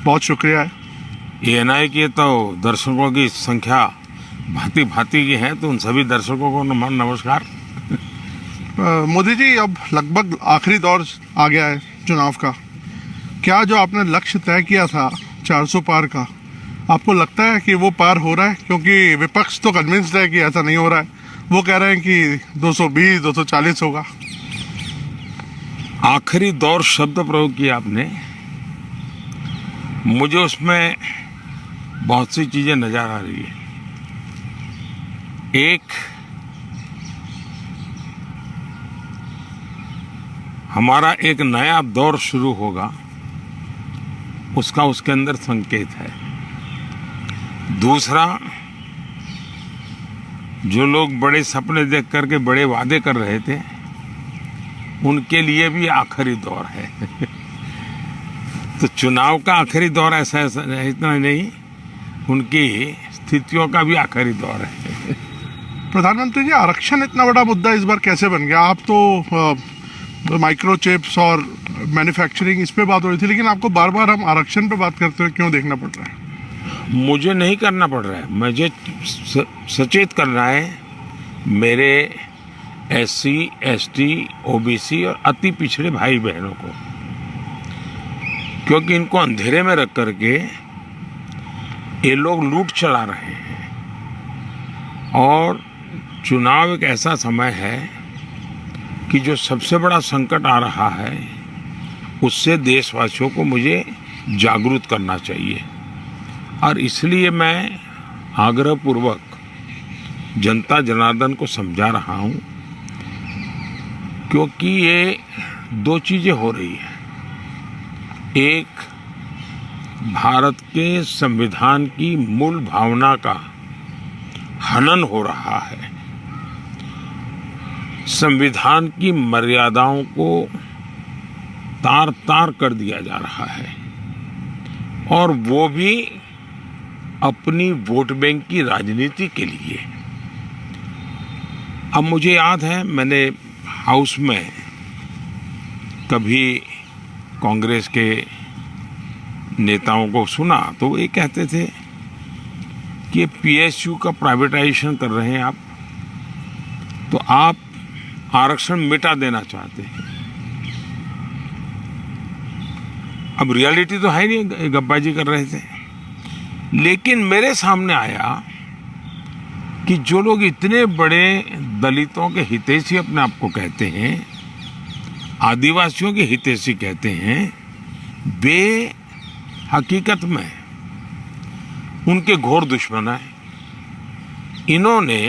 बहुत शुक्रिया है। एएनआई के तो दर्शकों की संख्या भांति भांति की है, तो उन सभी दर्शकों को नमस्कार। मोदी जी, अब लगभग आखिरी दौर आ गया है चुनाव का। क्या जो आपने लक्ष्य तय किया था 400 पार का, आपको लगता है कि वो पार हो रहा है? क्योंकि विपक्ष तो कन्विंस्ड है कि ऐसा नहीं हो रहा है। वो कह रहे हैं कि 220 240 होगा। आखिरी दौर शब्द प्रयोग किया आपने, मुझे उसमें बहुत सी चीजें नजर आ रही है। एक, हमारा एक नया दौर शुरू होगा, उसका उसके अंदर संकेत है। दूसरा, जो लोग बड़े सपने देख करके बड़े वादे कर रहे थे, उनके लिए भी आखिरी दौर है। तो चुनाव का आखिरी दौर ऐसा इतना नहीं, उनकी स्थितियों का भी आखिरी दौर है। प्रधानमंत्री जी, आरक्षण इतना बड़ा मुद्दा इस बार कैसे बन गया? आप तो माइक्रो चिप्स और मैन्युफैक्चरिंग इस पे बात हो रही थी, लेकिन आपको बार बार हम आरक्षण पे बात करते हुए क्यों देखना पड़ रहा है? मुझे नहीं करना पड़ रहा है, मुझे सचेत करना है मेरे SC ST OBC और अति पिछड़े भाई बहनों को, क्योंकि इनको अंधेरे में रख करके ये लोग लूट चला रहे हैं। और चुनाव एक ऐसा समय है कि जो सबसे बड़ा संकट आ रहा है, उससे देशवासियों को मुझे जागरूक करना चाहिए। और इसलिए मैं आग्रहपूर्वक जनता जनार्दन को समझा रहा हूं, क्योंकि ये दो चीजें हो रही हैं। एक, भारत के संविधान की मूल भावना का हनन हो रहा है, संविधान की मर्यादाओं को तार तार कर दिया जा रहा है, और वो भी अपनी वोट बैंक की राजनीति के लिए। अब मुझे याद है, मैंने हाउस में कभी कांग्रेस के नेताओं को सुना तो वो ये कहते थे कि PSU का प्राइवेटाइजेशन कर रहे हैं आप, तो आप आरक्षण मिटा देना चाहते हैं। अब रियलिटी तो है नहीं, गप्पाजी कर रहे थे। लेकिन मेरे सामने आया कि जो लोग इतने बड़े दलितों के हितैषी अपने आप को कहते हैं, आदिवासियों के हितैषी कहते हैं, वे हकीकत में उनके घोर दुश्मन हैं। इन्होंने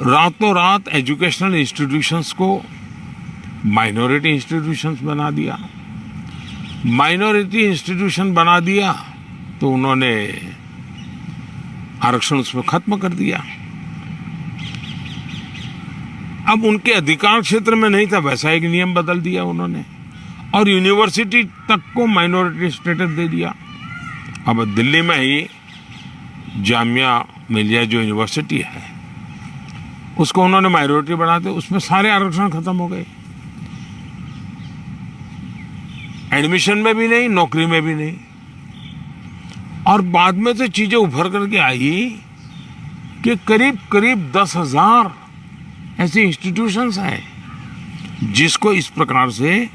रातों रात एजुकेशनल इंस्टीट्यूशंस को माइनॉरिटी इंस्टीट्यूशंस बना दिया। माइनॉरिटी इंस्टीट्यूशन बना दिया तो उन्होंने आरक्षण उसमें खत्म कर दिया। अब उनके अधिकार क्षेत्र में नहीं था, वैसा एक नियम बदल दिया उन्होंने, और यूनिवर्सिटी तक को माइनॉरिटी स्टेटस दे दिया। अब दिल्ली में ही जामिया मिलिया जो यूनिवर्सिटी है, उसको उन्होंने माइनॉरिटी बना दिया, उसमें सारे आरक्षण खत्म हो गए। एडमिशन में भी नहीं, नौकरी में भी नहीं। और बाद में तो चीजें उभर करके आई कि करीब करीब 10,000 ऐसे इंस्टीट्यूशंस हैं जिसको इस प्रकार से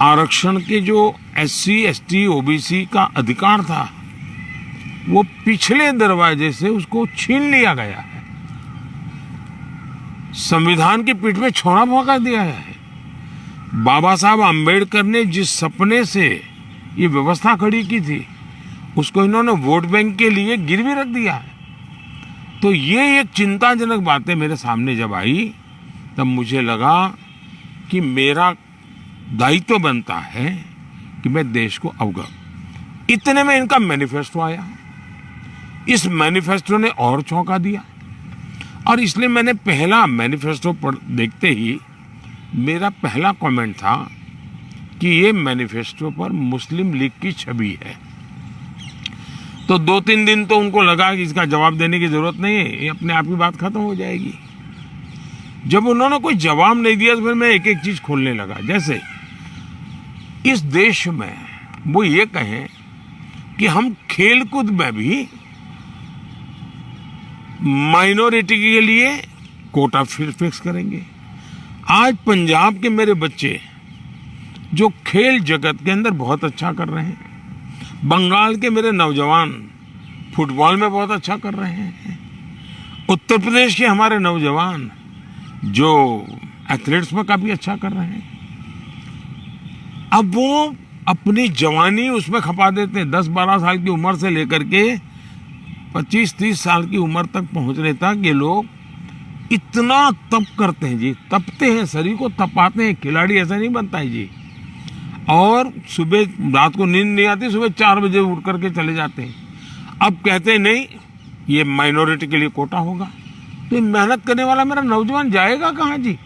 आरक्षण के जो SC ST OBC का अधिकार था, वो पिछले दरवाजे से उसको छीन लिया गया है, संविधान की पीठ में छोड़ा भोंका दिया है। बाबा साहब आम्बेडकर ने जिस सपने से ये व्यवस्था खड़ी की थी, उसको इन्होंने वोट बैंक के लिए गिरवी रख दिया है। तो ये एक चिंताजनक बातें मेरे सामने जब आई, तब मुझे लगा कि मेरा दायित्व बनता है कि मैं देश को अवगत। इतने में इनका मैनिफेस्टो आया। इस मैनिफेस्टो ने और चौंका दिया, और इसलिए मैंने पहला मैनिफेस्टो देखते ही मेरा पहला कमेंट था कि ये मैनिफेस्टो पर मुस्लिम लीग की छवि है। तो 2-3 दिन तो उनको लगा कि इसका जवाब देने की जरूरत नहीं है, ये अपने आप ही बात खत्म हो जाएगी। जब उन्होंने कोई जवाब नहीं दिया तो फिर मैं एक एक चीज खोलने लगा। जैसे इस देश में वो ये कहें कि हम खेलकूद में भी माइनॉरिटी के लिए कोटा फिक्स करेंगे। आज पंजाब के मेरे बच्चे जो खेल जगत के अंदर बहुत अच्छा कर रहे हैं, बंगाल के मेरे नौजवान फुटबॉल में बहुत अच्छा कर रहे हैं, उत्तर प्रदेश के हमारे नौजवान जो एथलेट्स में काफी अच्छा कर रहे हैं, अब वो अपनी जवानी उसमें खपा देते हैं। 10-12 साल की उम्र से लेकर के 25-30 साल की उम्र तक पहुंचने तक ये लोग इतना तप करते हैं जी, तपते हैं, शरीर को तपाते हैं। खिलाड़ी ऐसा नहीं बनता है जी। और सुबह रात को नींद नहीं आती, सुबह 4 बजे उठ करके चले जाते हैं। अब कहते हैं नहीं, ये माइनॉरिटी के लिए कोटा होगा, तो मेहनत करने वाला मेरा नौजवान जाएगा कहाँ जी?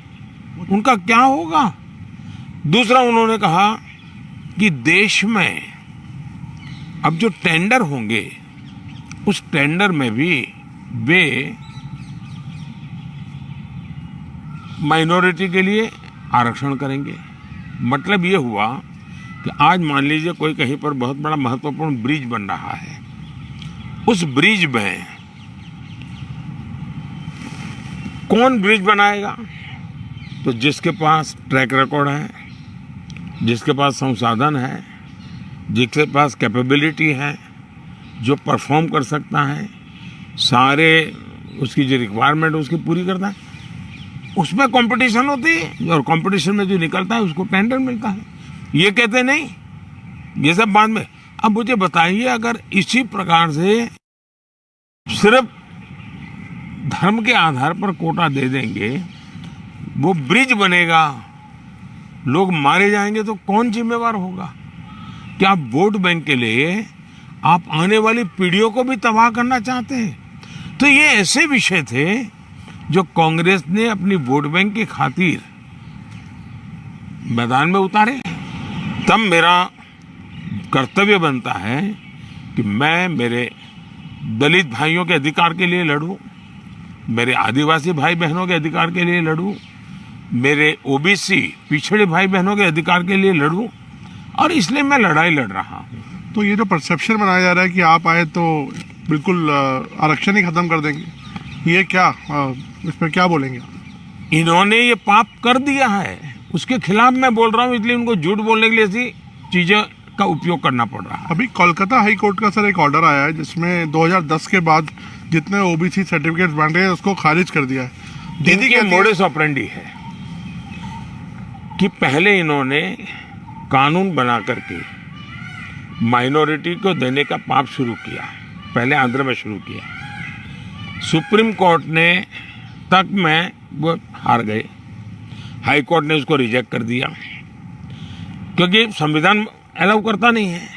उनका क्या होगा? दूसरा उन्होंने कहा कि देश में अब जो टेंडर होंगे उस टेंडर में भी वे माइनॉरिटी के लिए आरक्षण करेंगे। मतलब ये हुआ कि आज मान लीजिए कोई कहीं पर बहुत बड़ा महत्वपूर्ण ब्रिज बन रहा है, उस ब्रिज में कौन ब्रिज बनाएगा? तो जिसके पास ट्रैक रिकॉर्ड है, जिसके पास संसाधन है, जिसके पास कैपेबिलिटी है, जो परफॉर्म कर सकता है, सारे उसकी जो रिक्वायरमेंट उसकी पूरी करता है, उसमें कंपटीशन होती है और कंपटीशन में जो निकलता है उसको टेंडर मिलता है। ये कहते नहीं, ये सब बाद में। अब मुझे बताइए, अगर इसी प्रकार से सिर्फ धर्म के आधार पर कोटा दे देंगे, वो ब्रिज बनेगा, लोग मारे जाएंगे, तो कौन जिम्मेवार होगा? क्या वोट बैंक के लिए आप आने वाली पीढ़ियों को भी तबाह करना चाहते हैं? तो ये ऐसे विषय थे जो कांग्रेस ने अपनी वोट बैंक की खातिर मैदान में उतारे। तब मेरा कर्तव्य बनता है कि मैं मेरे दलित भाइयों के अधिकार के लिए लड़ूं, मेरे आदिवासी भाई बहनों के अधिकार के लिए लड़ूं, मेरे ओबीसी पिछड़े भाई बहनों के अधिकार के लिए लड़ूं, और इसलिए मैं लड़ाई लड़ रहा हूं। तो ये जो परसेप्शन बनाया जा रहा है कि आप आए तो बिल्कुल आरक्षण ही खत्म कर देंगे, ये क्या, इस पर क्या बोलेंगे? इन्होंने ये पाप कर दिया है, उसके खिलाफ मैं बोल रहा हूं, इसलिए उनको झूठ बोलने के लिए ऐसी चीजें का उपयोग करना पड़ रहा है। अभी कोलकाता हाई कोर्ट का सर एक ऑर्डर आया है जिसमें 2010 के बाद जितने ओबीसी सर्टिफिकेट्स बन रहे हैं उसको खारिज कर दिया है। दीदी के मोडस ऑपरेंडी है कि पहले इन्होंने कानून बना करके माइनॉरिटी को देने का पाप शुरू किया, पहले आंध्र में शुरू किया। सुप्रीम कोर्ट ने तक में वो हार गए, हाई कोर्ट ने उसको रिजेक्ट कर दिया क्योंकि संविधान अलाउ करता नहीं है।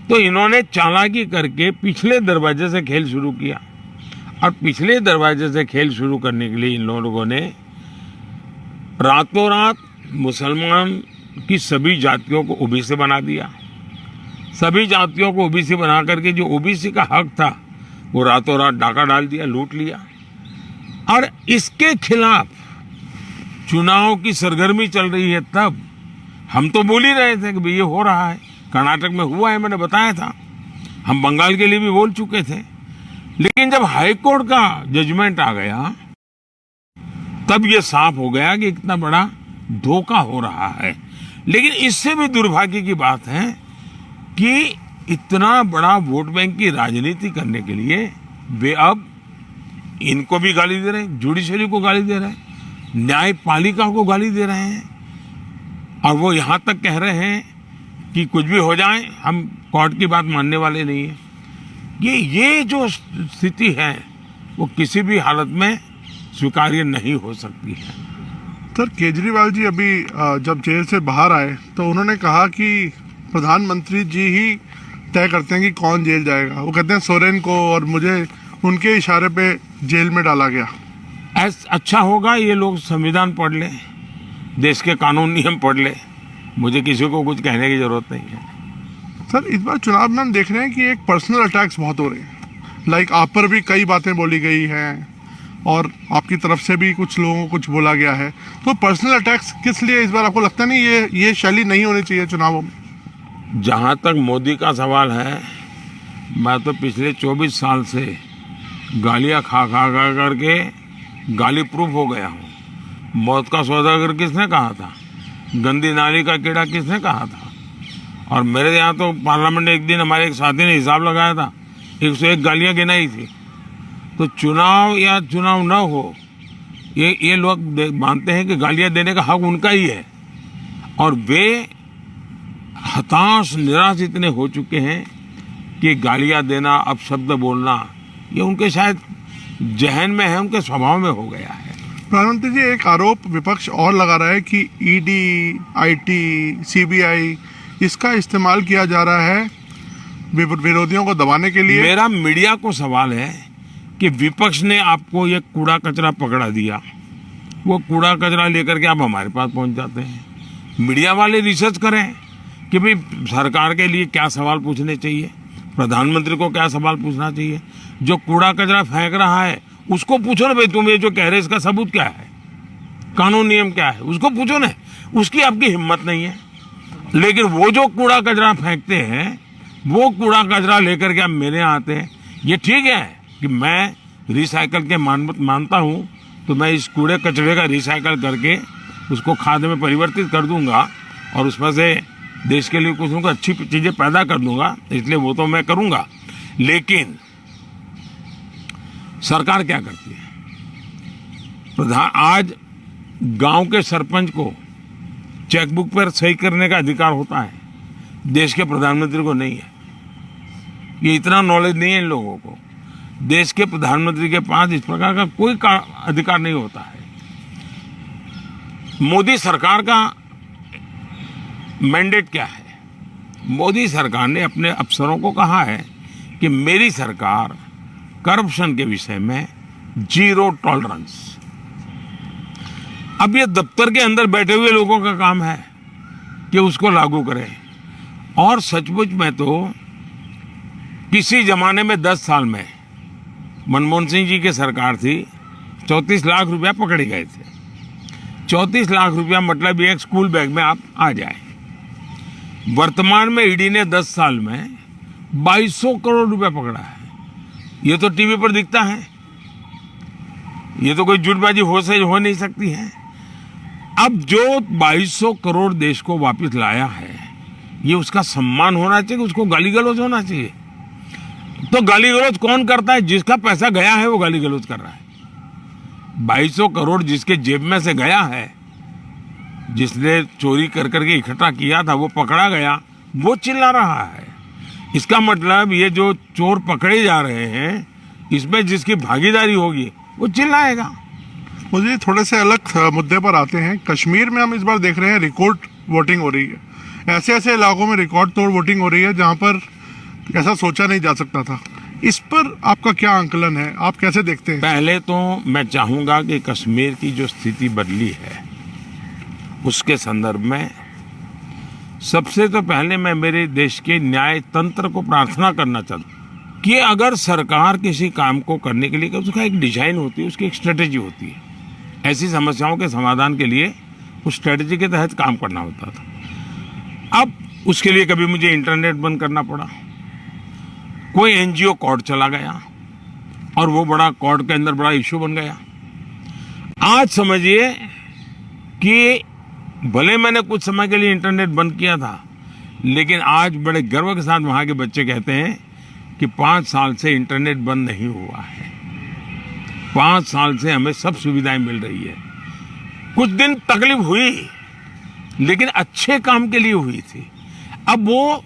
तो इन्होंने चालाकी करके पिछले दरवाजे से खेल शुरू किया, और पिछले दरवाजे से खेल शुरू करने के लिए इन लोगों ने रातों रात मुसलमान की सभी जातियों को ओबीसी बना दिया। सभी जातियों को ओबीसी बना करके जो ओबीसी का हक था वो रातों रात डाका डाल दिया, लूट लिया। और इसके खिलाफ चुनाव की सरगर्मी चल रही है। तब हम तो बोल ही रहे थे कि भाई ये हो रहा है, कर्नाटक में हुआ है, मैंने बताया था, हम बंगाल के लिए भी बोल चुके थे। लेकिन जब हाई कोर्ट का जजमेंट आ गया तब ये साफ हो गया कि इतना बड़ा धोखा हो रहा है। लेकिन इससे भी दुर्भाग्य की बात है कि इतना बड़ा वोट बैंक की राजनीति करने के लिए वे अब इनको भी गाली दे रहे हैं, जुडिशरी को गाली दे रहे हैं, न्यायपालिका को गाली दे रहे हैं, और वो यहाँ तक कह रहे हैं कि कुछ भी हो जाए हम कोर्ट की बात मानने वाले नहीं है। ये जो स्थिति है वो किसी भी हालत में स्वीकार्य नहीं हो सकती है। सर, केजरीवाल जी अभी जब जेल से बाहर आए तो उन्होंने कहा कि प्रधानमंत्री जी ही तय करते हैं कि कौन जेल जाएगा। वो कहते हैं सोरेन को और मुझे उनके इशारे पे जेल में डाला गया। अच्छा होगा ये लोग संविधान पढ़ ले, देश के कानून नियम पढ़ ले, मुझे किसी को कुछ कहने की जरूरत नहीं है। सर, इस बार चुनाव में हम देख रहे हैं कि एक पर्सनल अटैक्स बहुत हो रहे हैं। लाइक आप पर भी कई बातें बोली गई हैं, और आपकी तरफ से भी कुछ लोगों को कुछ बोला गया है, तो पर्सनल अटैक्स किस लिए इस बार? आपको लगता नहीं ये शैली नहीं होनी चाहिए चुनावों में? जहाँ तक मोदी का सवाल है, मैं तो पिछले 24 साल से गालियाँ खा करके गाली प्रूफ हो गया हूँ। मौत का सौदागर किसने कहा था? गंदी नाली का कीड़ा किसने कहा था? और मेरे यहाँ तो पार्लियामेंट एक दिन हमारे एक साथी ने हिसाब लगाया था, 101 गालियाँ गिनाई थी। तो चुनाव या चुनाव न हो, ये लोग मानते हैं कि गालियाँ देने का हक उनका ही है, और वे हताश निराश इतने हो चुके हैं कि गालियाँ देना, अपशब्द बोलना, ये उनके शायद जहन में है, उनके स्वभाव में हो गया है। प्रधानमंत्री जी, एक आरोप विपक्ष और लगा रहा है कि ईडी, आईटी, सीबीआई इसका इस्तेमाल किया जा रहा है विरोधियों को दबाने के लिए। मेरा मीडिया को सवाल है कि विपक्ष ने आपको ये कूड़ा कचरा पकड़ा दिया, वो कूड़ा कचरा लेकर के आप हमारे पास पहुंच जाते हैं। मीडिया वाले रिसर्च करें कि भाई सरकार के लिए क्या सवाल पूछने चाहिए, प्रधानमंत्री को क्या सवाल पूछना चाहिए। जो कूड़ा कचरा फेंक रहा है उसको पूछो ना, भाई तुम ये जो कह रहे इसका सबूत क्या है, कानून नियम क्या है, उसको पूछो ना। उसकी आपकी हिम्मत नहीं है। लेकिन वो जो कूड़ा कचरा फेंकते हैं, वो कूड़ा कचरा लेकर के आप मेरे यहाँ आते हैं। ये ठीक है कि मैं रिसाइकल के मानता हूँ, तो मैं इस कूड़े कचरे का रिसाइकल करके उसको खाद में परिवर्तित कर दूंगा और उसमें से देश के लिए कुछ ना कुछ अच्छी चीज़ें पैदा कर दूंगा, इसलिए वो तो मैं करूंगा। लेकिन सरकार क्या करती है? आज गांव के सरपंच को चेकबुक पर सही करने का अधिकार होता है, देश के प्रधानमंत्री को नहीं है। ये इतना नॉलेज नहीं है इन लोगों को। देश के प्रधानमंत्री के पास इस प्रकार का कोई अधिकार नहीं होता है। मोदी सरकार का मैंडेट क्या है? मोदी सरकार ने अपने अफसरों को कहा है कि मेरी सरकार करप्शन के विषय में जीरो टॉलरेंस। अब ये दफ्तर के अंदर बैठे हुए लोगों का काम है कि उसको लागू करें। और सचमुच में तो किसी जमाने में 10 साल में मनमोहन सिंह जी की सरकार थी, 34 लाख रुपया पकड़े गए थे। 34 लाख रुपया मतलब एक स्कूल बैग में आप आ जाए। वर्तमान में ईडी ने 10 साल में 2200 करोड़ रुपया पकड़ा है। ये तो टीवी पर दिखता है, ये तो कोई झूठबाजी हो नहीं सकती है। अब जो 2200 करोड़ देश को वापस लाया है, ये उसका सम्मान होना चाहिए, उसको गाली गलौज होना चाहिए। तो गाली गलौज कौन करता है? जिसका पैसा गया है वो गाली गलौज कर रहा है। 2200 करोड़ जिसके जेब में से गया है, जिसने चोरी कर करके इकट्ठा किया था, वो पकड़ा गया, वो चिल्ला रहा है। इसका मतलब ये जो चोर पकड़े जा रहे हैं, इसमें जिसकी भागीदारी होगी वो चिल्लाएगा। मुझे थोड़े से अलग मुद्दे पर आते हैं। कश्मीर में हम इस बार देख रहे हैं रिकॉर्ड वोटिंग हो रही है। ऐसे ऐसे इलाकों में रिकॉर्ड तोड़ वोटिंग हो रही है जहां पर ऐसा सोचा नहीं जा सकता था। इस पर आपका क्या आंकलन है, आप कैसे देखते हैं? पहले तो मैं चाहूंगा कि कश्मीर की जो स्थिति बदली है उसके संदर्भ में सबसे तो पहले मैं मेरे देश के न्याय तंत्र को प्रार्थना करना चाहता हूँ कि अगर सरकार किसी काम को करने के लिए उसका एक डिजाइन होती है, उसकी एक स्ट्रेटेजी होती है। ऐसी समस्याओं के समाधान के लिए उस स्ट्रेटेजी के तहत काम करना होता था। अब उसके लिए कभी मुझे इंटरनेट बंद करना पड़ा, कोई एनजीओ कोर्ट चला गया और वो बड़ा कोर्ट के अंदर बड़ा इश्यू बन गया। आज समझिए कि भले मैंने कुछ समय के लिए इंटरनेट बंद किया था, लेकिन आज बड़े गर्व के साथ वहाँ के बच्चे कहते हैं कि 5 साल से इंटरनेट बंद नहीं हुआ है, 5 साल से हमें सब सुविधाएं मिल रही है। कुछ दिन तकलीफ हुई, लेकिन अच्छे काम के लिए हुई थी। अब वो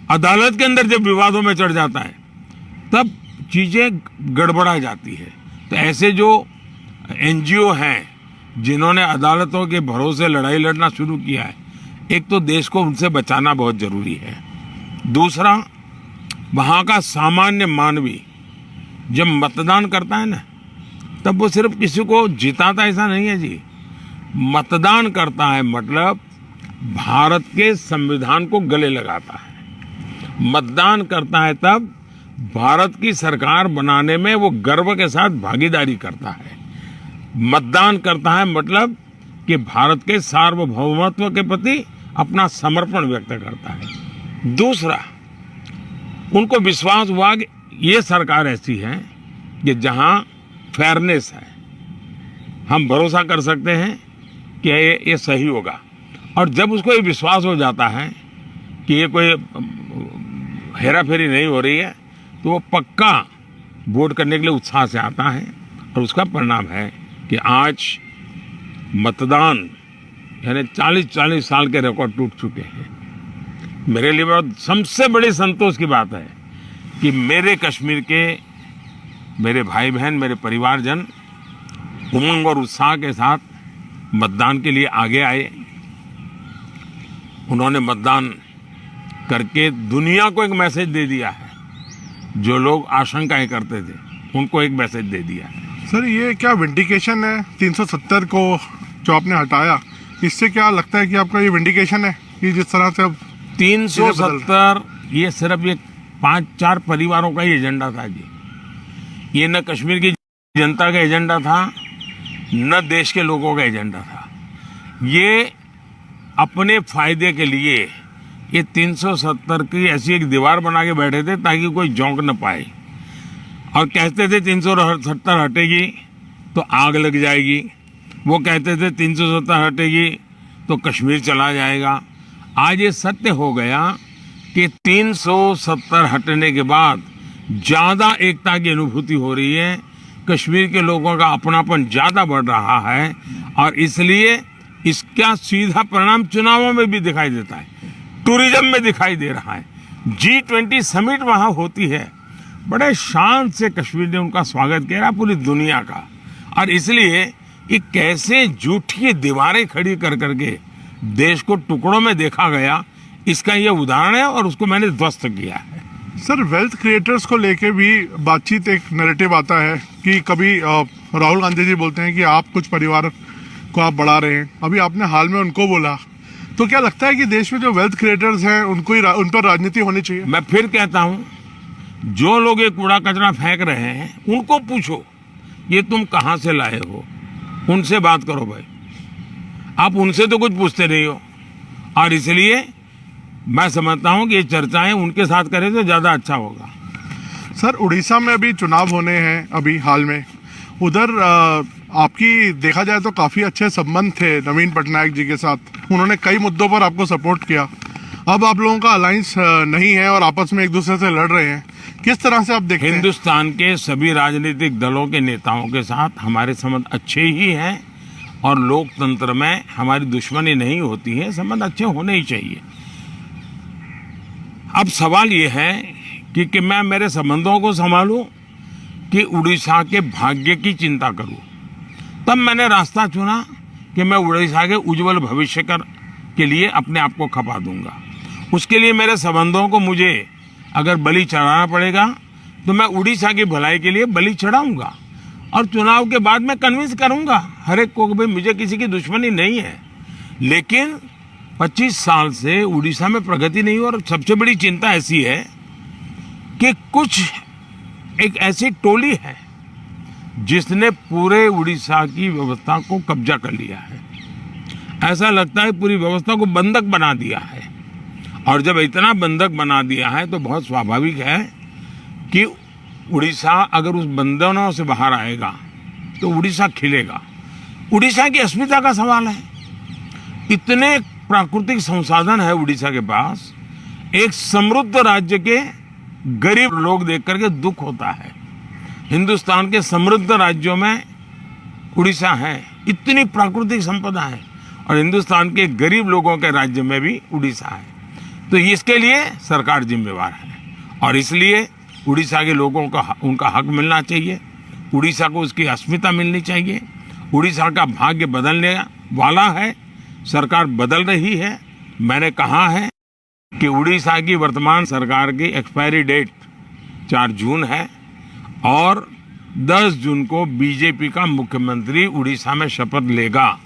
अदालत के अंदर जब विवादों में चढ़ जाता है, तब चीजें गड़बड़ा जाती है। तो ऐसे जो एनजीओ हैं जिन्होंने अदालतों के भरोसे लड़ाई लड़ना शुरू किया है, एक तो देश को उनसे बचाना बहुत जरूरी है। दूसरा, वहाँ का सामान्य मानवी जब मतदान करता है ना, तब वो सिर्फ किसी को जिताता ऐसा नहीं है जी। मतदान करता है मतलब भारत के संविधान को गले लगाता है। मतदान करता है तब भारत की सरकार बनाने में वो गर्व के साथ भागीदारी करता है। मतदान करता है मतलब कि भारत के सार्वभौमत्व के प्रति अपना समर्पण व्यक्त करता है। दूसरा, उनको विश्वास हुआ कि ये सरकार ऐसी है कि जहां फेयरनेस है, हम भरोसा कर सकते हैं कि ये सही होगा। और जब उसको ये विश्वास हो जाता है कि ये कोई हेरा फेरी नहीं हो रही है, तो वो पक्का वोट करने के लिए उत्साह से आता है। और उसका परिणाम है कि आज मतदान यानी 40-40 साल के रिकॉर्ड टूट चुके हैं। मेरे लिए बहुत सबसे बड़ी संतोष की बात है कि मेरे कश्मीर के मेरे भाई बहन, मेरे परिवारजन उमंग और उत्साह के साथ मतदान के लिए आगे आए। उन्होंने मतदान करके दुनिया को एक मैसेज दे दिया है। जो लोग आशंकाएं करते थे उनको एक मैसेज दे दिया है। सर, ये क्या विंडिकेशन है 370 को जो आपने हटाया, इससे क्या लगता है कि आपका ये विंडिकेशन है कि जिस तरह से अब 370 ये सिर्फ एक 5-4 परिवारों का ही एजेंडा था जी। ये न कश्मीर की जनता का एजेंडा था, न देश के लोगों का एजेंडा था। ये अपने फायदे के लिए ये 370 की ऐसी एक दीवार बना के बैठे थे ताकि कोई झोंक न पाए। और कहते थे 370 हटेगी तो आग लग जाएगी। वो कहते थे 370 हटेगी तो कश्मीर चला जाएगा। आज ये सत्य हो गया कि 370 हटने के बाद ज्यादा एकता की अनुभूति हो रही है। कश्मीर के लोगों का अपनापन ज्यादा बढ़ रहा है और इसलिए इसका सीधा परिणाम चुनावों में भी दिखाई देता है, टूरिज्म में दिखाई दे रहा है। G20 समिट वहां होती है, बड़े शान से कश्मीर ने उनका स्वागत किया पूरी दुनिया का। और इसलिए ये कैसे झूठी दीवारें खड़ी कर करके देश को टुकड़ों में देखा गया, इसका ये उदाहरण है और उसको मैंने ध्वस्त किया है। सर, वेल्थ क्रिएटर्स को लेके भी बातचीत, एक नैरेटिव आता है कि कभी राहुल गांधी जी बोलते हैं कि आप कुछ परिवार को आप बढ़ा रहे हैं, अभी आपने हाल में उनको बोला। तो क्या लगता है कि देश में जो वेल्थ क्रिएटर्स हैं उनको ही उन पर राजनीति होनी चाहिए? मैं फिर कहता हूं, जो लोग ये कूड़ा कचरा फेंक रहे हैं उनको पूछो ये तुम कहां से लाए हो, उनसे बात करो भाई। आप उनसे तो कुछ पूछते नहीं हो। और इसलिए मैं समझता हूं कि ये चर्चाएं उनके साथ करें तो ज्यादा अच्छा होगा। सर, उड़ीसा में अभी चुनाव होने हैं अभी हाल में, उधर आपकी देखा जाए तो काफ़ी अच्छे संबंध थे नवीन पटनायक जी के साथ। उन्होंने कई मुद्दों पर आपको सपोर्ट किया। अब आप लोगों का अलायंस नहीं है और आपस में एक दूसरे से लड़ रहे हैं, किस तरह से आप देखते हैं? हिंदुस्तान के सभी राजनीतिक दलों के नेताओं के साथ हमारे संबंध अच्छे ही हैं और लोकतंत्र में हमारी दुश्मनी नहीं होती है, संबंध अच्छे होने ही चाहिए। अब सवाल ये है कि मैं मेरे संबंधों को संभालूं कि उड़ीसा के भाग्य की चिंता करूं। तब मैंने रास्ता चुना कि मैं उड़ीसा के उज्जवल भविष्य के लिए अपने आप को खपा दूंगा। उसके लिए मेरे संबंधों को मुझे अगर बलि चढ़ाना पड़ेगा तो मैं उड़ीसा की भलाई के लिए बलि चढ़ाऊंगा और चुनाव के बाद मैं कन्विंस करूंगा हर एक को कि भाई मुझे किसी की दुश्मनी नहीं है। लेकिन 25 साल से उड़ीसा में प्रगति नहीं हुई और सबसे बड़ी चिंता ऐसी है कि कुछ एक ऐसी टोली है जिसने पूरे उड़ीसा की व्यवस्था को कब्जा कर लिया है। ऐसा लगता है पूरी व्यवस्था को बंधक बना दिया है। और जब इतना बंधक बना दिया है तो बहुत स्वाभाविक है कि उड़ीसा अगर उस बंधनों से बाहर आएगा तो उड़ीसा खिलेगा। उड़ीसा की अस्मिता का सवाल है। इतने प्राकृतिक संसाधन है उड़ीसा के पास, एक समृद्ध राज्य के गरीब लोग देख करके दुख होता है। हिंदुस्तान के समृद्ध राज्यों में उड़ीसा है, इतनी प्राकृतिक संपदा है और हिंदुस्तान के गरीब लोगों के राज्य में भी उड़ीसा है। तो इसके लिए सरकार जिम्मेवार है और इसलिए उड़ीसा के लोगों का उनका हक मिलना चाहिए। उड़ीसा को उसकी अस्मिता मिलनी चाहिए। उड़ीसा का भाग्य बदलने वाला है, सरकार बदल रही है। मैंने कहा है कि उड़ीसा की वर्तमान सरकार की एक्सपायरी डेट 4 जून है और 10 जून को बीजेपी का मुख्यमंत्री उड़ीसा में शपथ लेगा।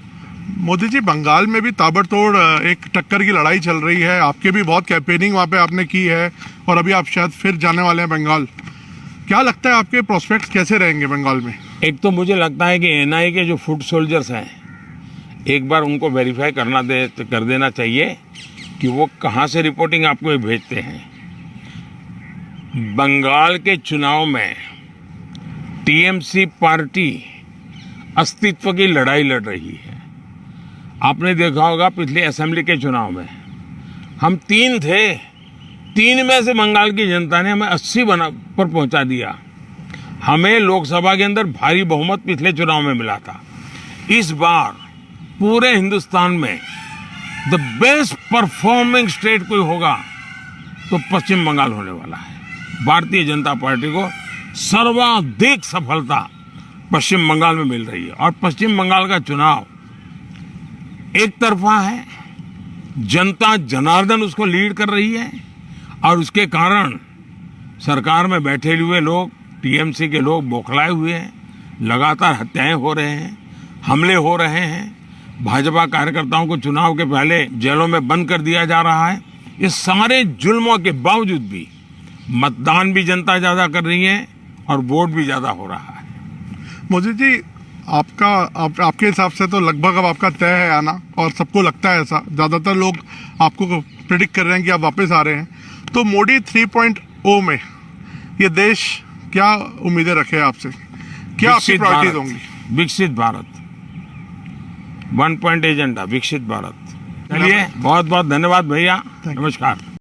मोदी जी, बंगाल में भी ताबड़तोड़ एक टक्कर की लड़ाई चल रही है। आपके भी बहुत कैंपेनिंग वहाँ पे आपने की है और अभी आप शायद फिर जाने वाले हैं बंगाल। क्या लगता है आपके प्रोस्पेक्ट्स कैसे रहेंगे बंगाल में? एक तो मुझे लगता है कि एनआई के जो फुट सोल्जर्स हैं, एक बार उनको वेरीफाई कर देना चाहिए कि वो कहाँ से रिपोर्टिंग आपको भेजते हैं। बंगाल के चुनाव में टीएमसी पार्टी अस्तित्व की लड़ाई लड़ रही है। आपने देखा होगा पिछले असेंबली के चुनाव में हम 3 थे, 3 में से बंगाल की जनता ने हमें 80 पर पहुंचा दिया। हमें लोकसभा के अंदर भारी बहुमत पिछले चुनाव में मिला था। इस बार पूरे हिंदुस्तान में द बेस्ट परफॉर्मिंग स्टेट कोई होगा तो पश्चिम बंगाल होने वाला है। भारतीय जनता पार्टी को सर्वाधिक सफलता पश्चिम बंगाल में मिल रही है और पश्चिम बंगाल का चुनाव एक तरफा है, जनता जनार्दन उसको लीड कर रही है और उसके कारण सरकार में बैठे हुए लोग, टीएमसी के लोग बौखलाए हुए हैं। लगातार हत्याएं हो रहे हैं, हमले हो रहे हैं, भाजपा कार्यकर्ताओं को चुनाव के पहले जेलों में बंद कर दिया जा रहा है। ये सारे जुल्मों के बावजूद भी मतदान भी जनता ज्यादा कर रही है और वोट भी ज्यादा हो रहा है। मोदी जी, आपके हिसाब से तो लगभग अब आपका तय है आना, और सबको लगता है ऐसा, ज़्यादातर लोग आपको प्रिडिक्ट कर रहे हैं कि आप वापस आ रहे हैं। तो मोदी 3.0 में ये देश क्या उम्मीदें रखे आपसे, क्या आपकी प्रायोरिटीज होंगी? विकसित भारत, 1 पॉइंट एजेंडा, विकसित भारत। चलिए, बहुत बहुत धन्यवाद भैया, नमस्कार।